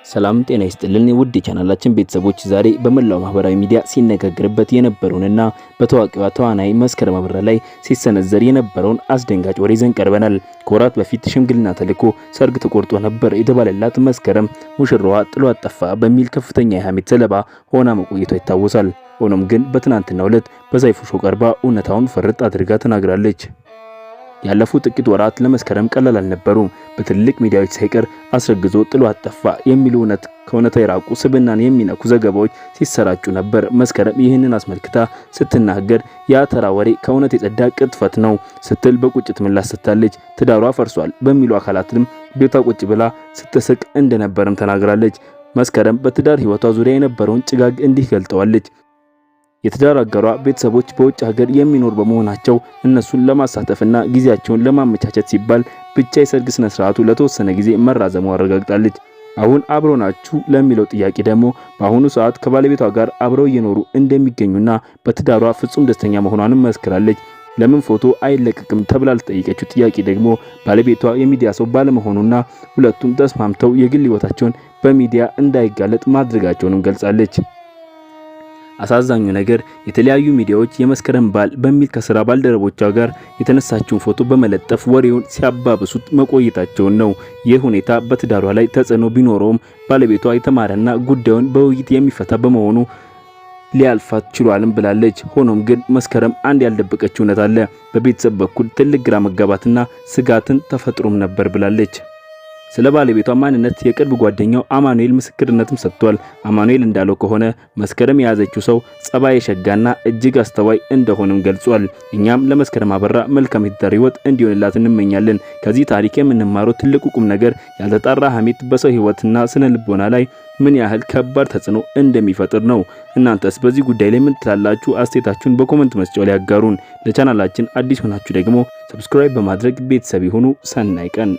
ሰላም ጤና ይስጥልን ውድ የቻናላችን ቤተሰቦች ዛሬ በመላው ማህበራዊ ሚዲያ ሲነጋገርበት የነበረውንና በታዋቂዋ ተዋናይ መስከረም አበራ ላይ ሲሰነዘር የነበረውን አስደንጋጭ ወሬ ይዘን ቀርበናል። ከወራት በፊት ሽምግልና ተልኮ ሰርግ ተቆርጦ ነበር የተባለላት መስከረም ሙሽራዋ ጥሏት ጠፋ በሚል ከፍተኛ የሐሜት ሰለባ ሆና መቆየቷ ይታወሳል። ሆኖም ግን በትናንትናው ዕለት በሰይፉ ሾው ቀርባ እውነታውን ፍርጥ አድርጋ ተናግራለች። ያለፉት ጥቂት ወራት ለመስከረም ቀላል አልነበሩም። በትልቅ ሚዲያዎች ሳይቀር አስረግዞ ጥሏት ጠፋ የሚሉ ከእውነታ የራቁ ስብናን የሚነኩ ዘገባዎች ሲሰራጩ ነበር። መስከረም ይህንን አስመልክታ ስትናገር ያ ተራ ወሬ ከእውነት የጸዳ ቅጥፈት ነው ስትል በቁጭት ምላሽ ሰጥታለች። ትዳሯ ፈርሷል በሚሉ አካላትም ቤቷ ቁጭ ብላ ስትስቅ እንደነበርም ተናግራለች። መስከረም በትዳር ህይወቷ ዙሪያ የነበረውን ጭጋግ እንዲህ ገልጠዋለች። የትዳር አጋሯ ቤተሰቦች በውጭ ሀገር የሚኖር በመሆናቸው እነሱን ለማሳተፍና ጊዜያቸውን ለማመቻቸት ሲባል ብቻ የሰርግ ስነ ስርዓቱ ለተወሰነ ጊዜ መራዘሙ አረጋግጣለች። አሁን አብረው ናችሁ ለሚለው ጥያቄ ደግሞ በአሁኑ ሰዓት ከባለቤቷ ጋር አብረው እየኖሩ እንደሚገኙና በትዳሯ ፍጹም ደስተኛ መሆኗንም መስክራለች። ለምን ፎቶ አይለቀቅም ተብላ ለተጠየቀችው ጥያቄ ደግሞ ባለቤቷ የሚዲያ ሰው ባለመሆኑና ሁለቱም ተስማምተው የግል ህይወታቸውን በሚዲያ እንዳይጋለጥ ማድረጋቸውንም ገልጻለች። አሳዛኙ ነገር የተለያዩ ሚዲያዎች የመስከረም ባል በሚል ከስራ ባልደረቦቿ ጋር የተነሳችውን ፎቶ በመለጠፍ ወሬውን ሲያባብሱት መቆየታቸው ነው። ይህ ሁኔታ በትዳሯ ላይ ተጽዕኖ ቢኖረውም ባለቤቷ የተማረና ጉዳዩን በውይይት የሚፈታ በመሆኑ ሊያልፋት ችሏልም ብላለች። ሆኖም ግን መስከረም አንድ ያልደበቀችው እውነት አለ። በቤተሰብ በኩል ትልቅ ግራ መጋባትና ስጋትን ተፈጥሮም ነበር ብላለች። ስለ ባለቤቷ ማንነት የቅርብ ጓደኛው አማኑኤል ምስክርነትም ሰጥቷል። አማኑኤል እንዳለው ከሆነ መስከረም የያዘችው ሰው ጸባይ ሸጋና እጅግ አስተዋይ እንደሆነም ገልጿል። እኛም ለመስከረም አበራ መልካም የትዳር ህይወት እንዲሆንላት እንመኛለን። ከዚህ ታሪክ የምንማረው ትልቁ ቁም ነገር ያልተጣራ ሐሜት በሰው ህይወትና ስነ ልቦና ላይ ምን ያህል ከባድ ተጽዕኖ እንደሚፈጥር ነው። እናንተስ በዚህ ጉዳይ ላይ ምን ትላላችሁ? አስተያየታችሁን በኮሜንት መስጫው ላይ ያጋሩን። ለቻናላችን አዲስ ሆናችሁ ደግሞ ሰብስክራይብ በማድረግ ቤተሰብ ይሁኑ። ሰናይ ቀን